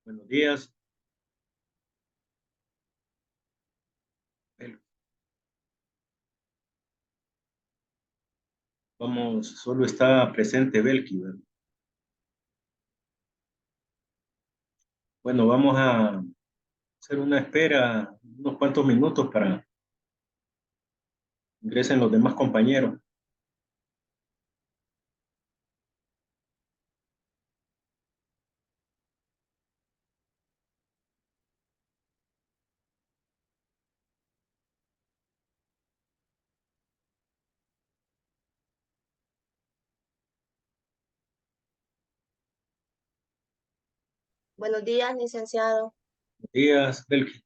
Buenos días. El- Vamos, solo está presente Belki, ¿verdad? Bueno, vamos a hacer una espera, unos cuantos minutos para que ingresen los demás compañeros. Buenos días, licenciado. Buenos días, Belki.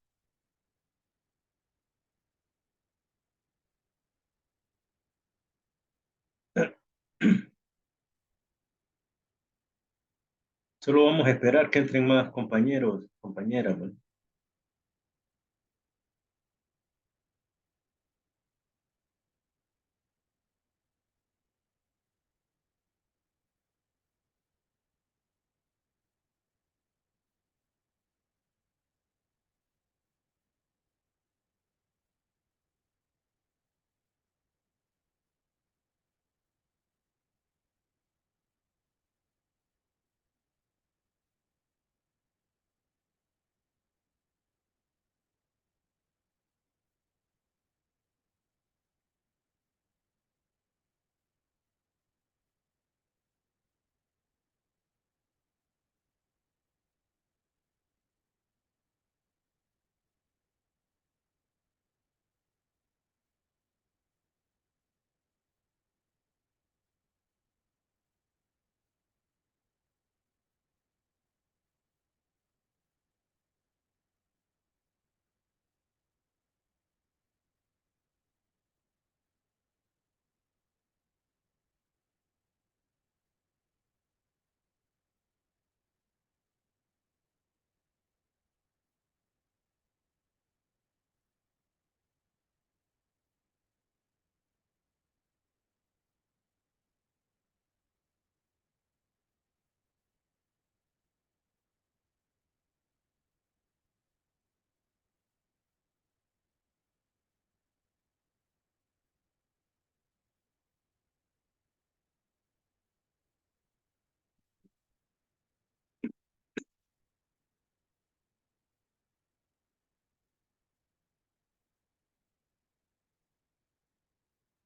Solo vamos a esperar que entren más compañeros, compañeras, ¿verdad?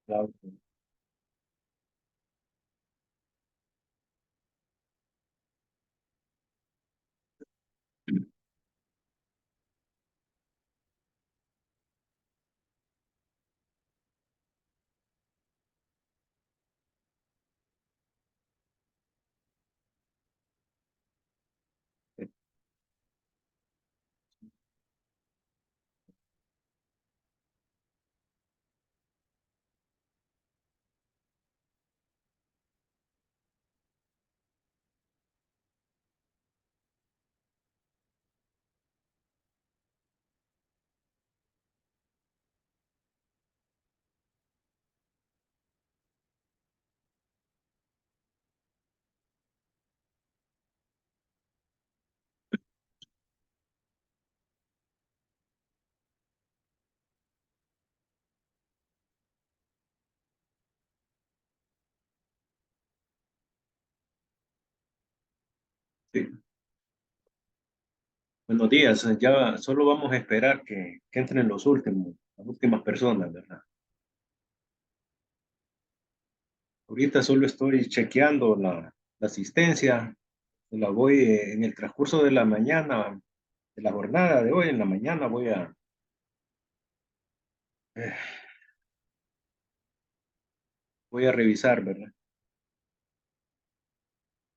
Claro. Sí. Buenos días. Ya solo vamos a esperar que entren los últimos, las últimas personas, ¿verdad? Ahorita solo estoy chequeando la asistencia. La voy en el transcurso de la mañana, de la jornada de hoy, en la mañana eh, voy a revisar, ¿verdad?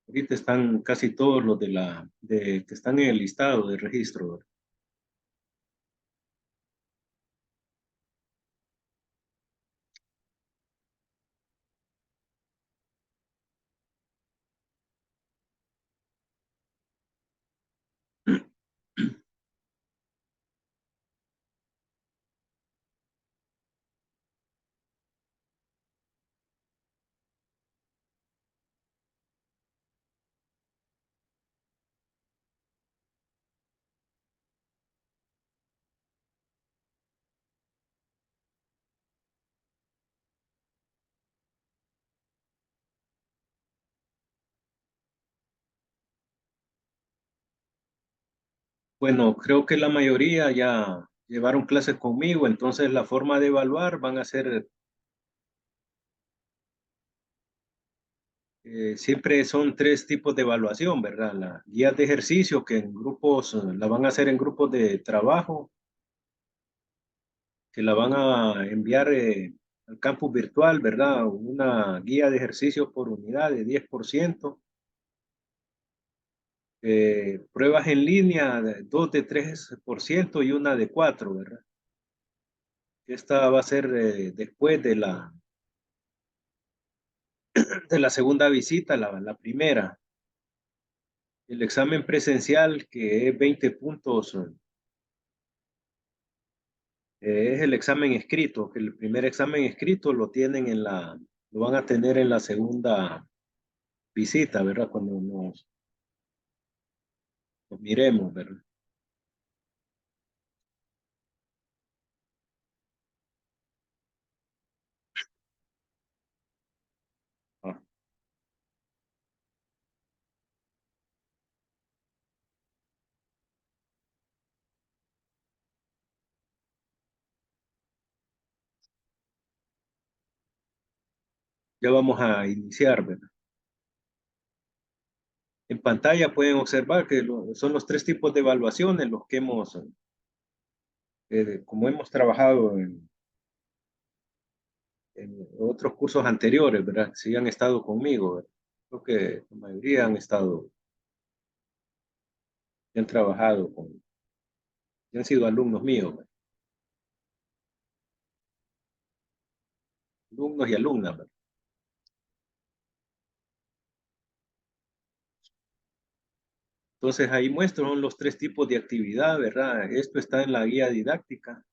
Ahorita están casi todos los que están en el listado de registro, ¿verdad? Bueno, creo que la mayoría ya llevaron clases conmigo, entonces la forma de evaluar van a ser, siempre son tres tipos de evaluación, ¿verdad? La guías de ejercicio que en grupos, la van a hacer en grupos de trabajo, que la van a enviar al campus virtual, ¿verdad? Una guía de ejercicio por unidad de 10%. Pruebas en línea, dos de 3% y una de 4%, ¿verdad? Esta va a ser después de la segunda visita, la primera. El examen presencial, que es 20 puntos, es el examen escrito, que el primer examen escrito lo tienen lo van a tener en la segunda visita, ¿verdad? Cuando nos miremos, ¿verdad? Ah, ya vamos a iniciar, ¿verdad? En pantalla pueden observar que son los tres tipos de evaluaciones los que como hemos trabajado en otros cursos anteriores, ¿verdad? Si han estado conmigo, ¿verdad? Creo que la mayoría han estado, han trabajado han sido alumnos míos, ¿verdad? Alumnos y alumnas, ¿verdad? Entonces ahí muestro los tres tipos de actividad, ¿verdad? Esto está en la guía didáctica.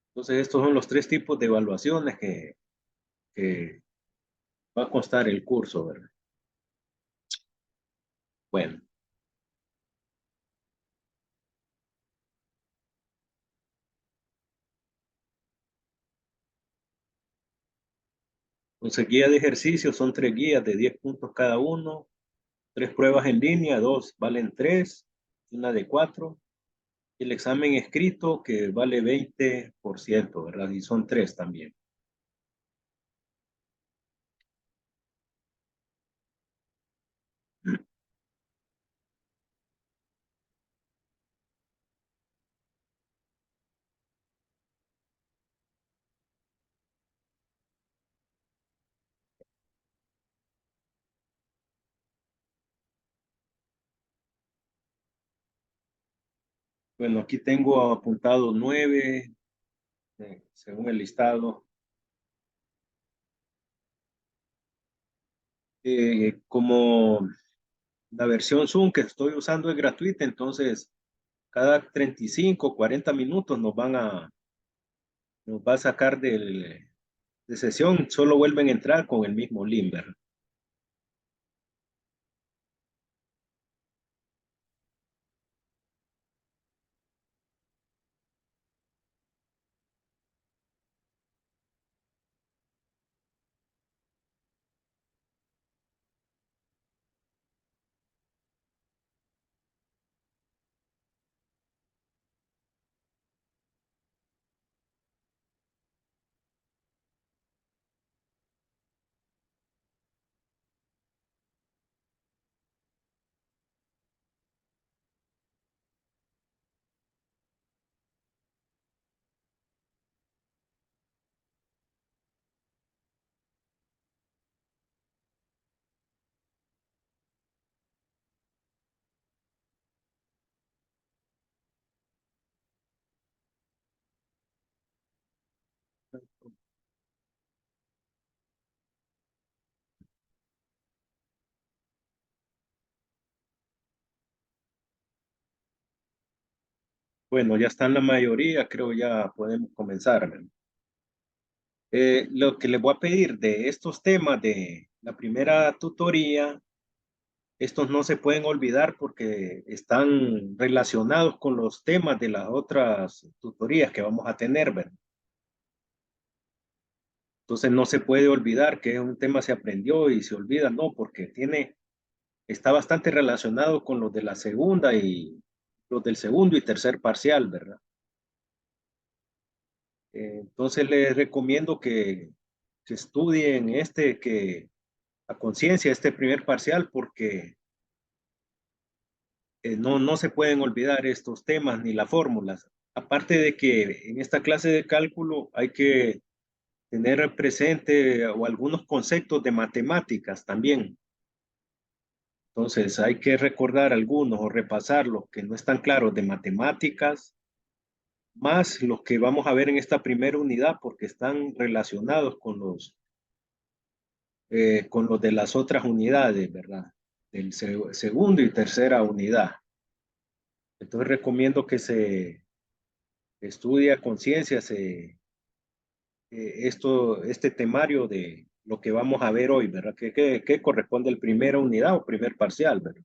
Entonces estos son los tres tipos de evaluaciones que va a constar el curso, ¿verdad? Bueno, entonces guía de ejercicios son tres guías de 10 puntos cada uno, tres pruebas en línea, dos valen 3, una de 4, y el examen escrito que vale 20%, ¿verdad? Y son tres también. Bueno, aquí tengo apuntado 9, según el listado. Como la versión Zoom que estoy usando es gratuita, entonces cada 35, 40 minutos nos va a sacar de sesión, solo vuelven a entrar con el mismo link, ¿verdad? Bueno, ya están la mayoría, creo ya podemos comenzar, ¿verdad? Lo que les voy a pedir de estos temas de la primera tutoría, estos no se pueden olvidar porque están relacionados con los temas de las otras tutorías que vamos a tener, ¿verdad? Entonces no se puede olvidar que un tema se aprendió y se olvida, no, porque está bastante relacionado con los de la segunda los del segundo y tercer parcial, ¿verdad? Entonces les recomiendo que estudien a conciencia este primer parcial porque no se pueden olvidar estos temas ni las fórmulas. Aparte de que en esta clase de cálculo hay que tener presente o algunos conceptos de matemáticas también. Entonces hay que recordar algunos o repasarlos que no están claros de matemáticas, más los que vamos a ver en esta primera unidad porque están relacionados con los de las otras unidades, ¿verdad? Del segundo y tercera unidad. Entonces recomiendo que se estudie a conciencia este temario de lo que vamos a ver hoy, ¿verdad? ¿Qué corresponde al primera unidad o primer parcial, ¿verdad?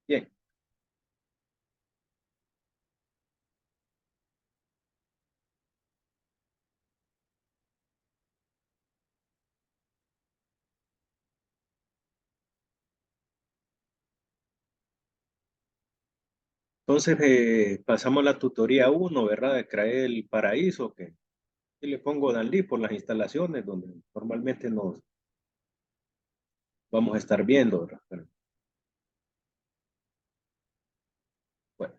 Bien, entonces pasamos a la tutoría uno, ¿verdad? De crear el paraíso, que y le pongo Danlí por las instalaciones donde normalmente nos vamos a estar viendo, ¿verdad? Pero, bueno,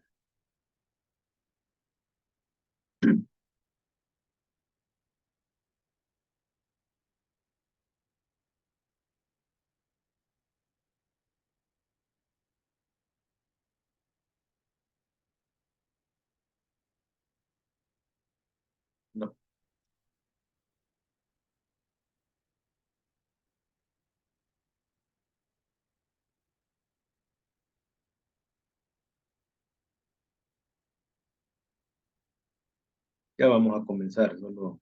no, ya vamos a comenzar, solo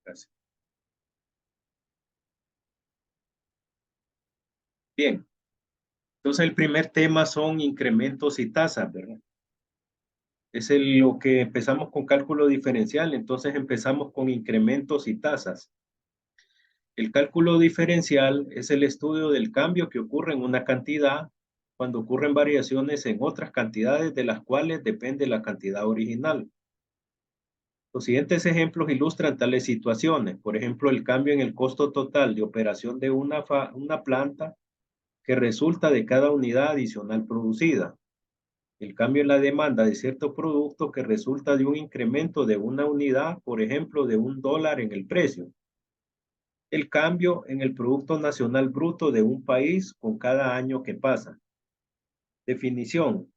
casi. Bien, entonces el primer tema son incrementos y tasas, ¿verdad? Lo que empezamos con cálculo diferencial, entonces empezamos con incrementos y tasas. El cálculo diferencial es el estudio del cambio que ocurre en una cantidad cuando ocurren variaciones en otras cantidades de las cuales depende la cantidad original. Los siguientes ejemplos ilustran tales situaciones. Por ejemplo, el cambio en el costo total de operación de una planta que resulta de cada unidad adicional producida. El cambio en la demanda de cierto producto que resulta de un incremento de una unidad, por ejemplo, de $1 en el precio. El cambio en el Producto Nacional Bruto de un país con cada año que pasa. Definición.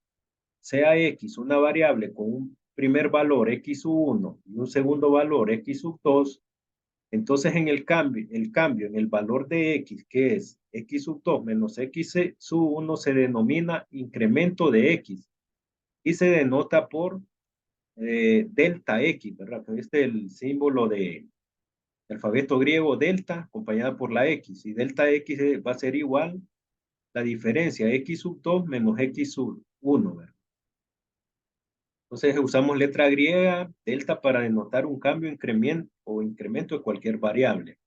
Sea X una variable con un primer valor X1 y un segundo valor X2, Entonces, en el cambio en el valor de x, que es x sub 2 menos x sub 1, se denomina incremento de x y se denota por delta x, ¿verdad? Este es el símbolo de alfabeto griego delta acompañada por la x, y delta x va a ser igual la diferencia x sub 2 menos x sub 1, ¿verdad? Entonces usamos letra griega delta para denotar un cambio, incremento o incremento de cualquier variable.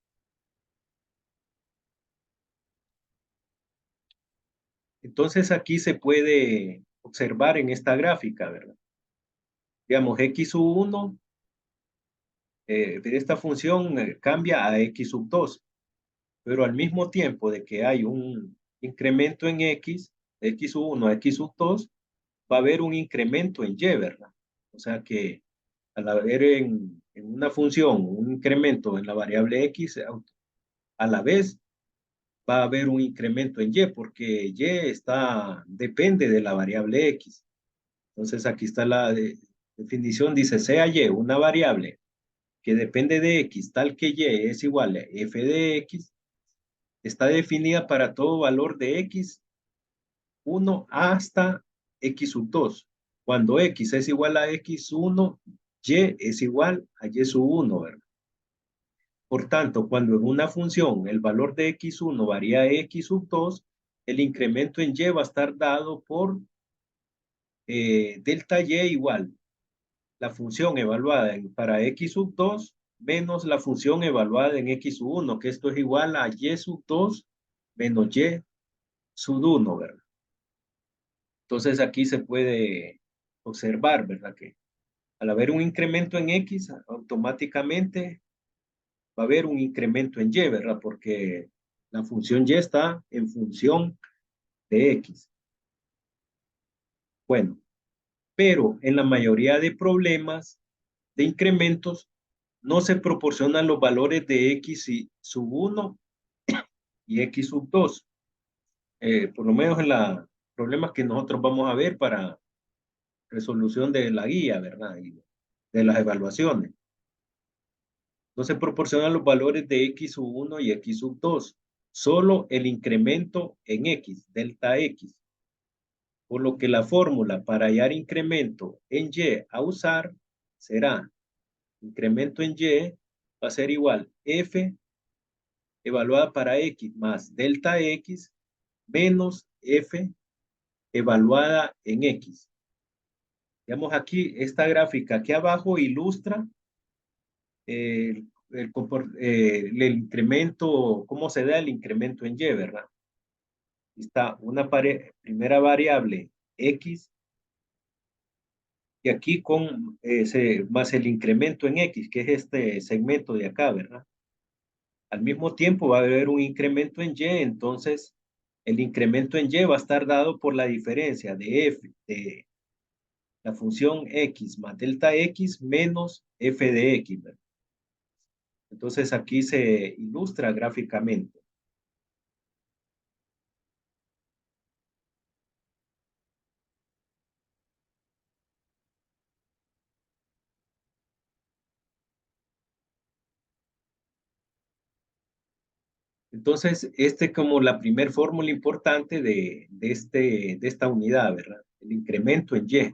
Entonces aquí se puede observar en esta gráfica, ¿verdad? Digamos, x sub 1 de esta función cambia a x sub 2, pero al mismo tiempo de que hay un incremento en x sub 1 a x sub 2, va a haber un incremento en y, ¿verdad? O sea que al haber en una función un incremento en la variable x, a la vez va a haber un incremento en y, porque y depende de la variable x. Entonces aquí está la definición, dice sea y una variable que depende de x, tal que y es igual a f de x, está definida para todo valor de x1 hasta x sub 2. Cuando x es igual a x1, y es igual a y sub 1, ¿verdad? Por tanto, cuando en una función el valor de x1 varía a x sub 2, el incremento en y va a estar dado por delta y igual la función evaluada para x sub 2 menos la función evaluada en x sub 1, que esto es igual a y sub 2 menos y sub 1, ¿verdad? Entonces aquí se puede observar, ¿verdad? Que al haber un incremento en x, automáticamente va a haber un incremento en y, ¿verdad? Porque la función y está en función de x. Bueno, pero en la mayoría de problemas de incrementos no se proporcionan los valores de x sub 1 y x sub 2. Por lo menos en los problemas que nosotros vamos a ver para resolución de la guía, ¿verdad? Y de las evaluaciones. No se proporcionan los valores de x sub 1 y x sub 2. Solo el incremento en x, delta x. Por lo que la fórmula para hallar incremento en y a usar será incremento en y va a ser igual f evaluada para x más delta x menos f evaluada en x. Veamos aquí, esta gráfica aquí abajo ilustra el incremento, cómo se da el incremento en y, ¿verdad? Está una primera variable x y aquí con más el incremento en x, que es este segmento de acá, ¿verdad? Al mismo tiempo va a haber un incremento en y, entonces el incremento en y va a estar dado por la diferencia de f, de la función x más delta x menos f de x, ¿verdad? Entonces aquí se ilustra gráficamente. Entonces, este como la primer fórmula importante de esta unidad, ¿verdad? El incremento en y.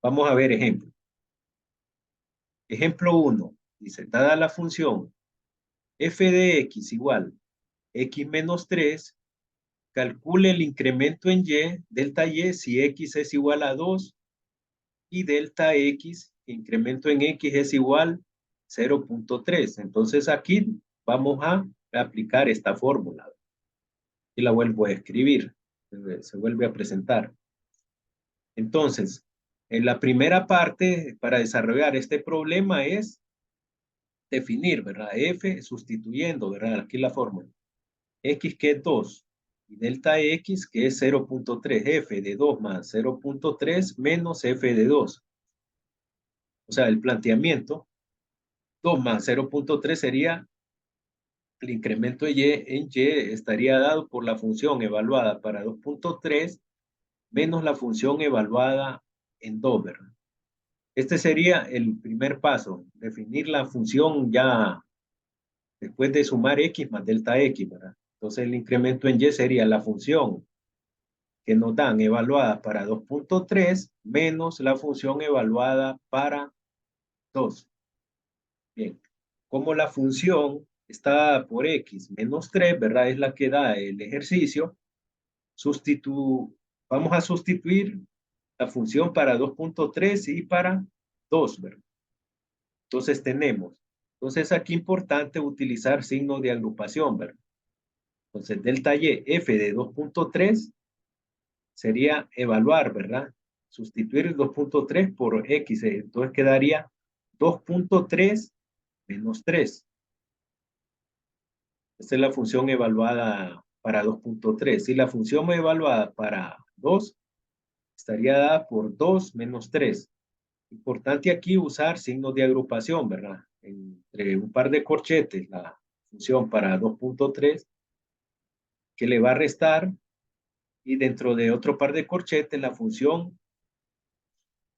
Vamos a ver ejemplo. Ejemplo 1. Dice, dada la función f de x igual x menos 3, calcule el incremento en y, delta y, si x es igual a 2 y delta x, incremento en x es igual 0.3. Entonces aquí vamos a aplicar esta fórmula y la vuelvo a escribir. Se vuelve a presentar. Entonces, en la primera parte para desarrollar este problema es definir, ¿verdad? F sustituyendo, ¿verdad? Aquí la fórmula. X que es 2 y delta X que es 0.3. F de 2 más 0.3 menos F de 2. O sea, el planteamiento 2 más 0.3 sería el incremento de Y en Y estaría dado por la función evaluada para 2.3 menos la función evaluada en 2, ¿verdad? Este sería el primer paso, definir la función ya después de sumar X más delta X, ¿verdad? Entonces el incremento en Y sería la función que nos dan evaluada para 2.3 menos la función evaluada para 2. Bien, como la función está por X menos 3, ¿verdad? Es la que da el ejercicio. Vamos a sustituir la función para 2.3 y para 2, ¿verdad? Entonces entonces aquí importante utilizar signo de agrupación, ¿verdad? Entonces delta Y F de 2.3 sería evaluar, ¿verdad? Sustituir el 2.3 por X, entonces quedaría 2.3 menos 3. Esta es la función evaluada para 2.3. Y la función evaluada para 2 estaría dada por 2 menos 3. Importante aquí usar signos de agrupación, ¿verdad? Entre un par de corchetes, la función para 2.3 que le va a restar, y dentro de otro par de corchetes la función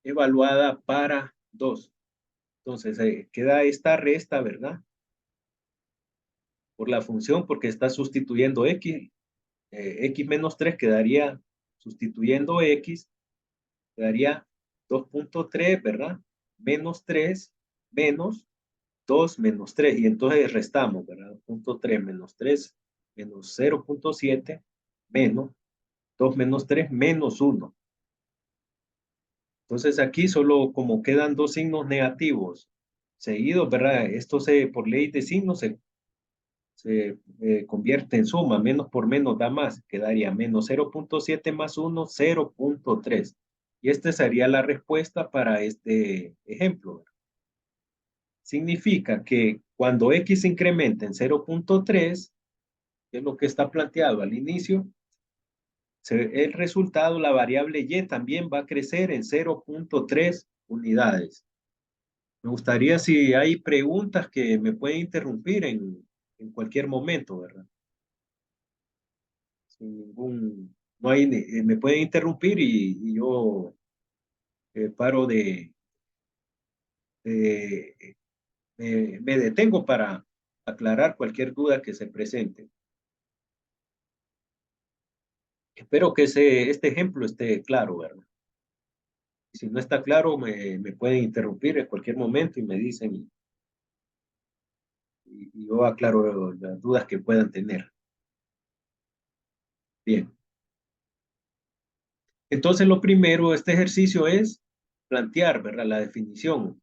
evaluada para 2. Entonces queda esta resta, ¿verdad? Por la función, porque está sustituyendo X. X menos 3 quedaría sustituyendo X, quedaría 2.3, ¿verdad? Menos 3 menos 2 menos 3. Y entonces restamos, ¿verdad? 2.3 menos 3 menos 0.7 menos 2 menos 3 menos 1. Entonces aquí solo como quedan dos signos negativos seguidos, ¿verdad? Esto por ley de signos se convierte en suma. Menos por menos da más. Quedaría menos 0.7 más 1, 0.3. Y esta sería la respuesta para este ejemplo. Significa que cuando X incrementa en 0.3, que es lo que está planteado al inicio, el resultado, la variable Y también va a crecer en 0.3 unidades. Me gustaría si hay preguntas que me pueden interrumpir en cualquier momento, ¿verdad? Sin ningún, no hay, me pueden interrumpir y yo paro de me detengo para aclarar cualquier duda que se presente. Espero que este ejemplo esté claro, ¿verdad? Y si no está claro, me pueden interrumpir en cualquier momento y me dicen y yo aclaro las dudas que puedan tener. Bien. Entonces, lo primero, este ejercicio es plantear, ¿verdad? La definición,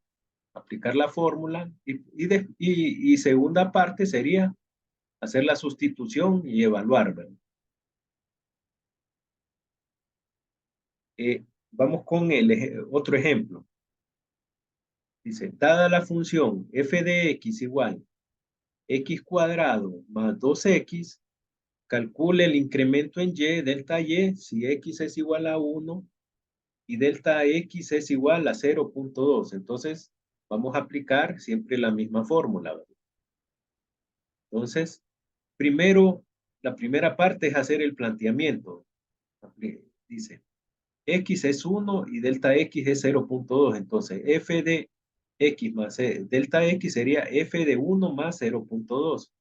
aplicar la fórmula y segunda parte sería hacer la sustitución y evaluar, ¿verdad? Vamos con otro ejemplo. Dice, dada la función f de x igual x cuadrado más 2x, calcule el incremento en y, delta y, si x es igual a 1 y delta x es igual a 0.2. Entonces, vamos a aplicar siempre la misma fórmula, ¿verdad? Entonces, primero, la primera parte es hacer el planteamiento. Dice, x es 1 y delta x es 0.2. Entonces, f de x más delta x sería f de 1 más 0.2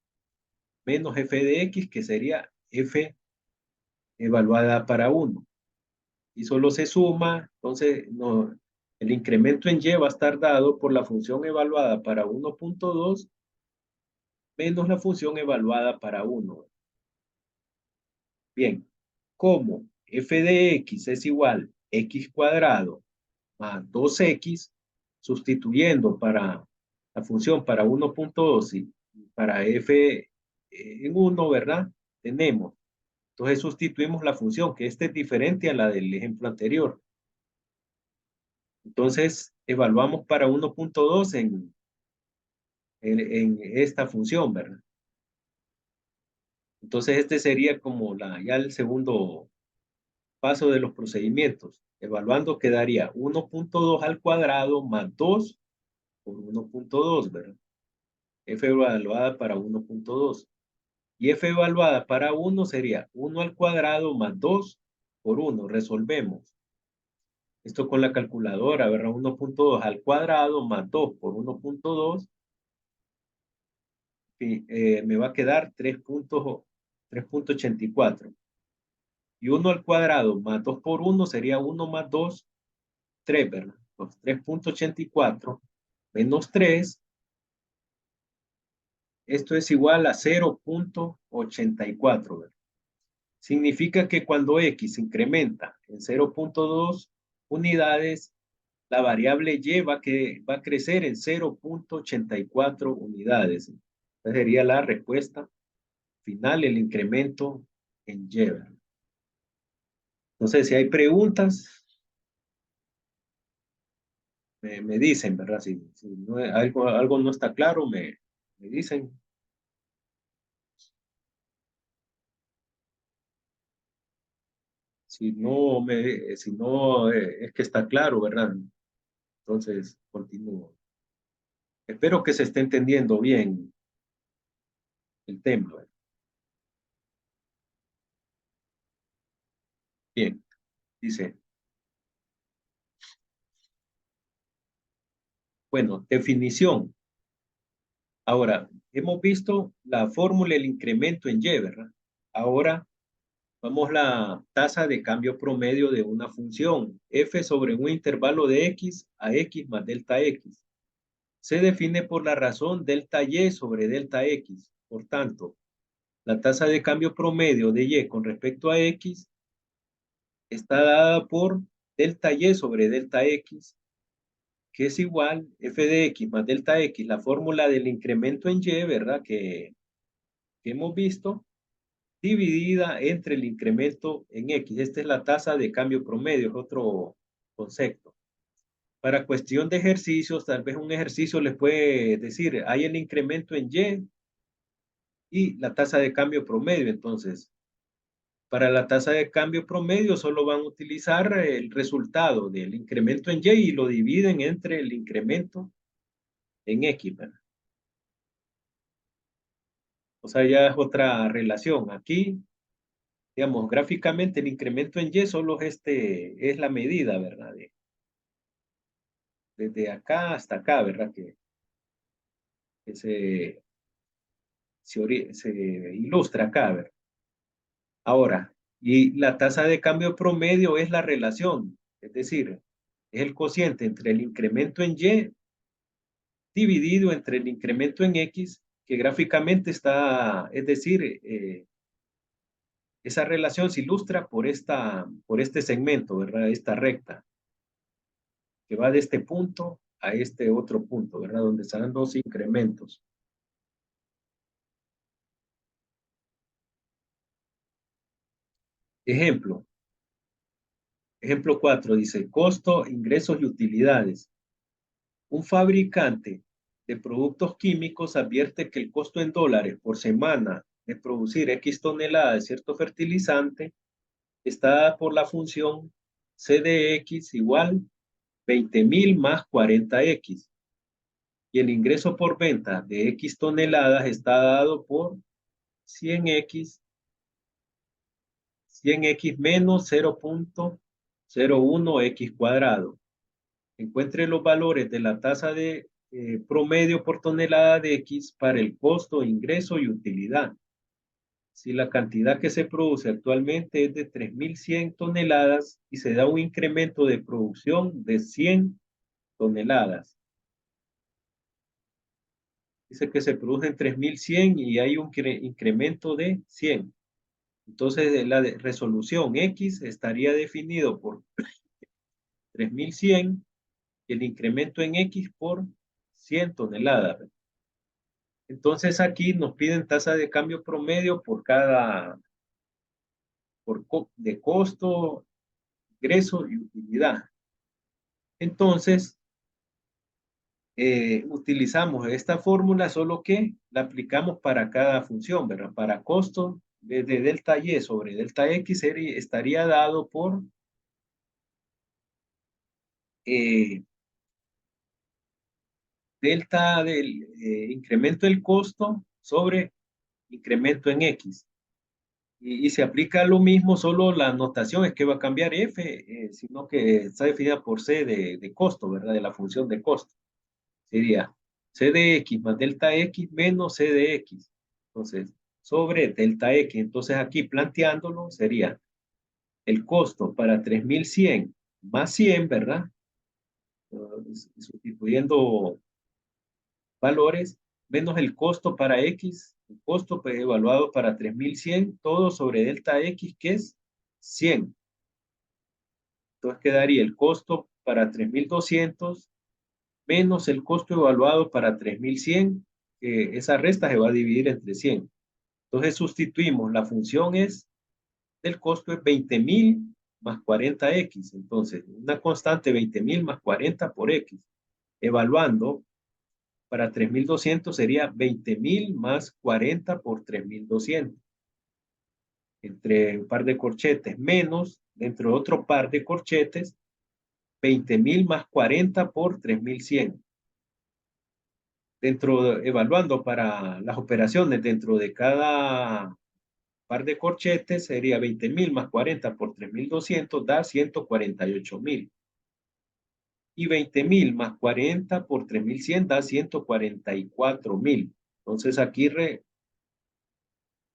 menos f de x, que sería f evaluada para 1. Y solo se suma, entonces no, el incremento en y va a estar dado por la función evaluada para 1.2 menos la función evaluada para 1. Bien, como f de x es igual a x cuadrado más 2x, sustituyendo para la función para 1.2 y para f en 1, ¿verdad? Tenemos. Entonces sustituimos la función, que esta es diferente a la del ejemplo anterior. Entonces evaluamos para 1.2 en esta función, ¿verdad? Entonces este sería como ya el segundo paso de los procedimientos. Evaluando quedaría 1.2 al cuadrado más 2 por 1.2, ¿verdad? F evaluada para 1.2. Y F evaluada para 1 sería 1 al cuadrado más 2 por 1. Resolvemos. Esto con la calculadora, ¿verdad? 1.2 al cuadrado más 2 por 1.2 me va a quedar 3.84. Y 1 al cuadrado más 2 por 1 sería 1 más 2, 3, ¿verdad? Entonces, 3.84 menos 3, esto es igual a 0.84, ¿verdad? Significa que cuando X incrementa en 0.2 unidades, la variable Y va a crecer en 0.84 unidades. Esa sería la respuesta final, el incremento en Y, ¿verdad? Entonces, si hay preguntas, me dicen, ¿verdad? Si no, algo no está claro, me dicen. Si no, es que está claro, ¿verdad? Entonces, continúo. Espero que se esté entendiendo bien el tema, ¿verdad? Bien, dice, bueno, definición. Ahora, hemos visto la fórmula, el incremento en Y, ¿verdad? Ahora, vamos a la tasa de cambio promedio de una función, f sobre un intervalo de x a x más delta x. Se define por la razón delta y sobre delta x. Por tanto, la tasa de cambio promedio de y con respecto a x está dada por delta y sobre delta x, que es igual f de x más delta x, la fórmula del incremento en y, ¿verdad? Que hemos visto, dividida entre el incremento en x. Esta es la tasa de cambio promedio, es otro concepto. Para cuestión de ejercicios, tal vez un ejercicio les puede decir, hay el incremento en y la tasa de cambio promedio. Entonces, para la tasa de cambio promedio solo van a utilizar el resultado del incremento en y lo dividen entre el incremento en x, ¿verdad? O sea, ya es otra relación. Aquí, digamos, gráficamente el incremento en y solo es la medida, ¿verdad? Desde acá hasta acá, ¿verdad? Que se ilustra acá, ¿verdad? Ahora, y la tasa de cambio promedio es la relación, es decir, es el cociente entre el incremento en y dividido entre el incremento en x, que gráficamente está, es decir, esa relación se ilustra por este segmento, ¿verdad? Esta recta, que va de este punto a este otro punto, ¿verdad? Donde están dos incrementos. Ejemplo. Ejemplo 4 dice, costo, ingresos y utilidades. Un fabricante de productos químicos advierte que el costo en dólares por semana de producir X toneladas de cierto fertilizante está dada por la función C de X igual 20,000 más 40X. Y el ingreso por venta de X toneladas está dado por 100X menos 0.01X cuadrado. Encuentre los valores de la tasa de promedio por tonelada de X para el costo, ingreso y utilidad. Si la cantidad que se produce actualmente es de 3.100 toneladas y se da un incremento de producción de 100 toneladas. Dice que se producen 3.100 y hay un incremento de 100. Entonces, la resolución X estaría definido por 3.100 y el incremento en X por 100 toneladas. Entonces aquí nos piden tasa de cambio promedio de costo, ingreso y utilidad. Entonces, utilizamos esta fórmula, solo que la aplicamos para cada función, ¿verdad? Para costo de delta Y sobre delta X estaría dado por delta del incremento del costo sobre incremento en X. Y se aplica lo mismo, solo la notación es que va a cambiar F, sino que está definida por C de costo, ¿verdad? De la función de costo. Sería C de X más delta X menos C de X. Entonces, sobre delta X. Entonces, aquí planteándolo sería el costo para 3100 más 100, ¿verdad? Sustituyendo valores, menos el costo para X, el costo pues, evaluado para 3100, todo sobre delta X, que es 100. Entonces quedaría el costo para 3200 menos el costo evaluado para 3100, que esa resta se va a dividir entre 100. Entonces sustituimos, la función es, del costo es 20.000 más 40x. Entonces, una constante 20.000 más 40 por x. Evaluando, para 3200 sería 20.000 más 40 por 3200. Entre un par de corchetes menos, dentro de otro par de corchetes, 20.000 más 40 por 3100. Evaluando para las operaciones dentro de cada par de corchetes, sería 20.000 más 40 por 3.200, da 148.000. Y 20.000 más 40 por 3.100 da 144.000. Entonces aquí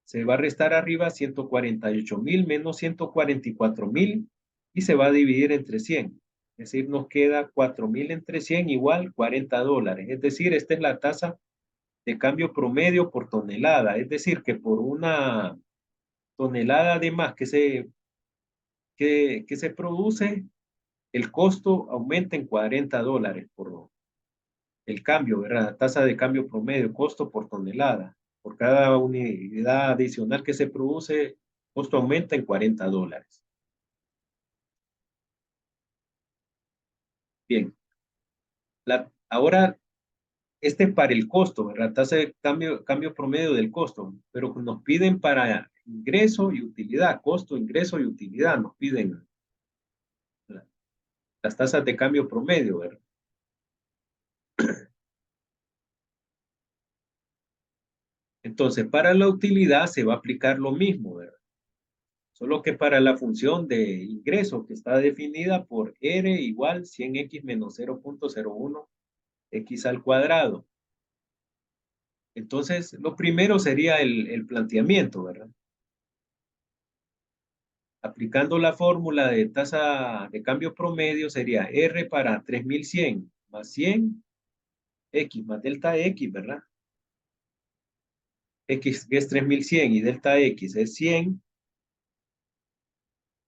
se va a restar arriba 148.000 menos 144.000 y se va a dividir entre 100. Es decir, nos queda 4.000 entre 100 igual $40. Es decir, esta es la tasa de cambio promedio por tonelada. Es decir, que por una tonelada de más que se produce, el costo aumenta en $40 por el cambio, ¿verdad? Tasa de cambio promedio, costo por tonelada. Por cada unidad adicional que se produce, costo aumenta en $40. Bien, ahora este es para el costo, ¿verdad? Tasa de cambio promedio del costo, pero nos piden para ingreso y utilidad, costo, ingreso y utilidad, nos piden las tasas de cambio promedio, ¿verdad? Entonces, para la utilidad se va a aplicar lo mismo, ¿verdad? Solo que para la función de ingreso que está definida por R igual 100x menos 0.01 x al cuadrado. Entonces, lo primero sería el planteamiento, ¿verdad? Aplicando la fórmula de tasa de cambio promedio sería R para 3100 más 100, X más delta X, ¿verdad? X es 3100 y delta X es 100,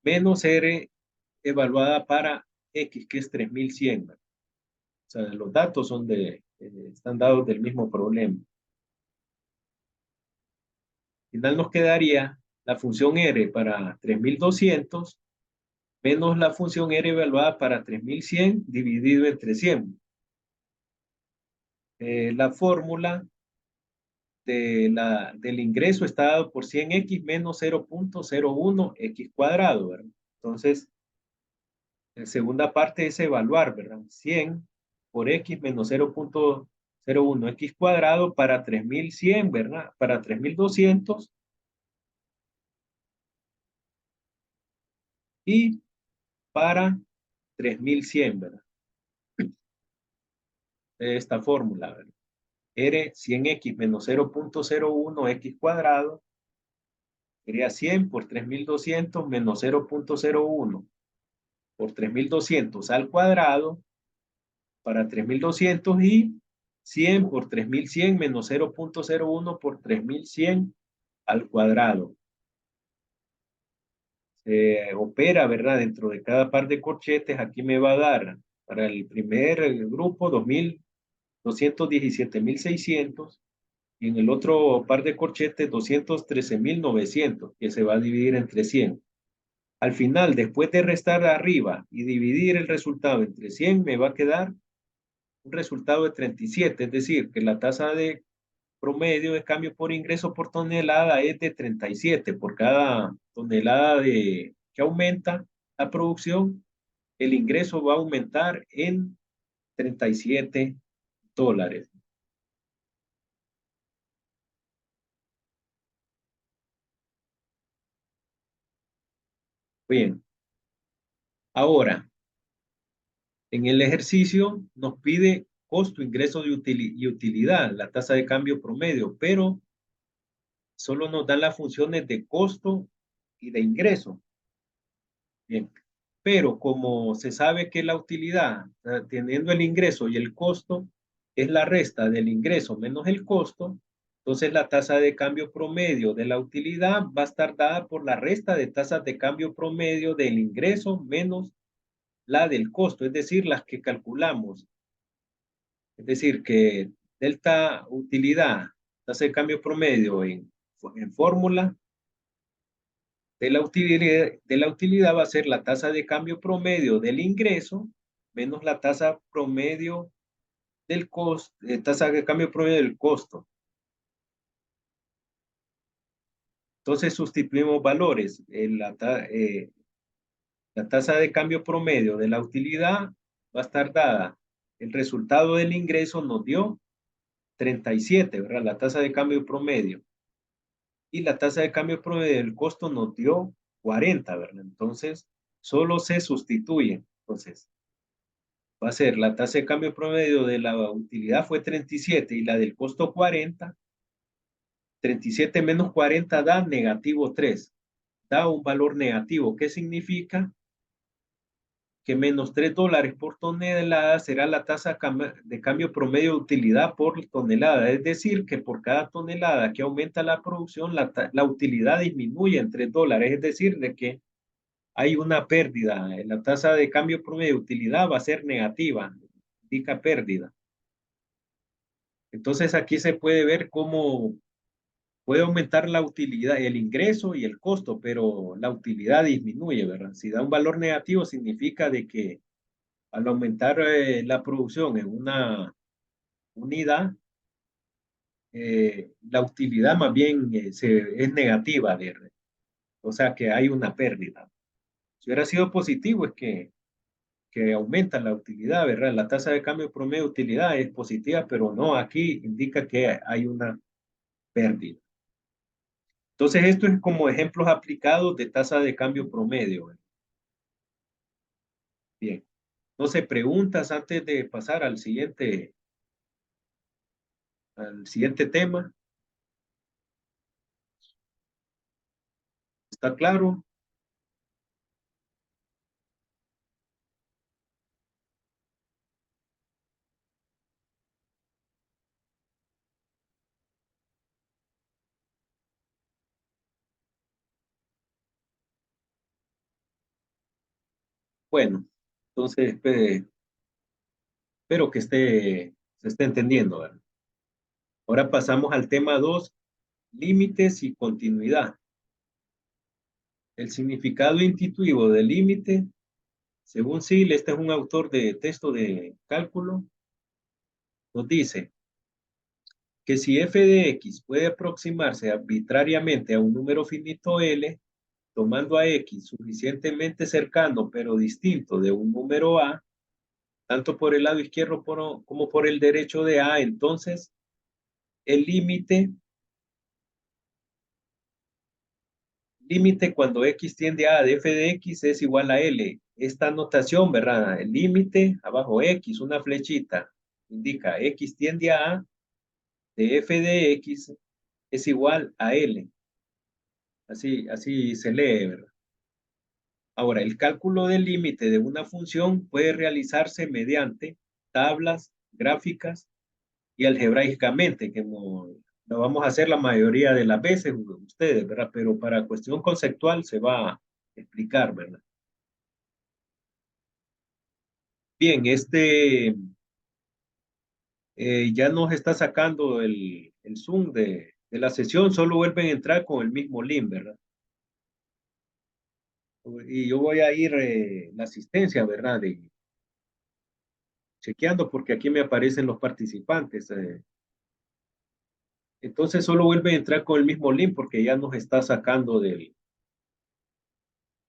menos R evaluada para X, que es 3100, ¿verdad? O sea, los datos están dados del mismo problema. Al final nos quedaría la función R para 3200 menos la función R evaluada para 3100 dividido entre 100. La fórmula del ingreso está dado por 100x menos 0.01x cuadrado, ¿verdad? Entonces, la segunda parte es evaluar, ¿verdad? 100 por x menos 0.01x cuadrado para 3100, ¿verdad? Para 3200 y para 3100, ¿verdad? Esta fórmula, ¿verdad? R 100x menos 0.01x cuadrado sería 100 por 3200 menos 0.01 por 3200 al cuadrado para 3200 y 100 por 3100 menos 0.01 por 3100 al cuadrado. Se opera, ¿verdad? Dentro de cada par de corchetes, aquí me va a dar para el primer grupo 217.600 y en el otro par de corchetes 213.900, que se va a dividir entre 100. Al final, después de restar arriba y dividir el resultado entre 100, me va a quedar un resultado de 37, es decir, que la tasa de promedio de cambio por ingreso por tonelada es de 37. Por cada tonelada que aumenta la producción, el ingreso va a aumentar en $37. Bien, ahora, en el ejercicio nos pide costo, ingreso y utilidad, la tasa de cambio promedio, pero solo nos dan las funciones de costo y de ingreso. Bien, pero como se sabe que la utilidad, teniendo el ingreso y el costo, es la resta del ingreso menos el costo, entonces la tasa de cambio promedio de la utilidad va a estar dada por la resta de tasas de cambio promedio del ingreso menos la del costo, es decir, las que calculamos. Es decir, que delta utilidad, tasa de cambio promedio en fórmula de la utilidad va a ser la tasa de cambio promedio del ingreso menos la tasa promedio del costo, tasa de cambio promedio del costo. Entonces sustituimos valores. La tasa de cambio promedio de la utilidad va a estar dada. El resultado del ingreso nos dio 37, ¿verdad? La tasa de cambio promedio. Y la tasa de cambio promedio del costo nos dio 40, ¿verdad? Entonces, solo se sustituye. Entonces, va a ser la tasa de cambio promedio de la utilidad fue 37 y la del costo 40. 37 menos 40 da negativo 3. Da un valor negativo. ¿Qué significa? Que menos $3 por tonelada será la tasa de cambio promedio de utilidad por tonelada. Es decir, que por cada tonelada que aumenta la producción, la utilidad disminuye en $3. Es decir, de que hay una pérdida. La tasa de cambio promedio de utilidad va a ser negativa, indica pérdida. Entonces aquí se puede ver cómo puede aumentar la utilidad, el ingreso y el costo, pero la utilidad disminuye, ¿verdad? Si da un valor negativo significa de que al aumentar la producción en una unidad, la utilidad más bien es negativa, o sea que hay una pérdida. Si hubiera sido positivo es que aumenta la utilidad, ¿verdad? La tasa de cambio promedio de utilidad es positiva, pero no, aquí indica que hay una pérdida. Entonces, esto es como ejemplos aplicados de tasa de cambio promedio. Bien. Entonces, preguntas antes de pasar al siguiente tema. ¿Está claro? Bueno, entonces espero que se esté entendiendo, ¿verdad? Ahora pasamos al tema 2, límites y continuidad. El significado intuitivo del límite, según Sill, este es un autor de texto de cálculo, nos dice que si f de x puede aproximarse arbitrariamente a un número finito L, tomando a x suficientemente cercano pero distinto de un número A, tanto por el lado izquierdo como por el derecho de A, entonces el límite cuando x tiende a de f de x es igual a L. Esta notación, ¿verdad? El límite, abajo x, una flechita, indica x tiende a de f de x es igual a L. Así se lee, ¿verdad? Ahora, el cálculo del límite de una función puede realizarse mediante tablas, gráficas y algebraicamente, que lo vamos a hacer la mayoría de las veces ustedes, ¿verdad? Pero para cuestión conceptual se va a explicar, ¿verdad? Bien, ya nos está sacando el Zoom de la sesión, solo vuelven a entrar con el mismo link, ¿verdad? Y yo voy a ir la asistencia, ¿verdad? Chequeando porque aquí me aparecen los participantes. Entonces solo vuelve a entrar con el mismo link porque ya nos está sacando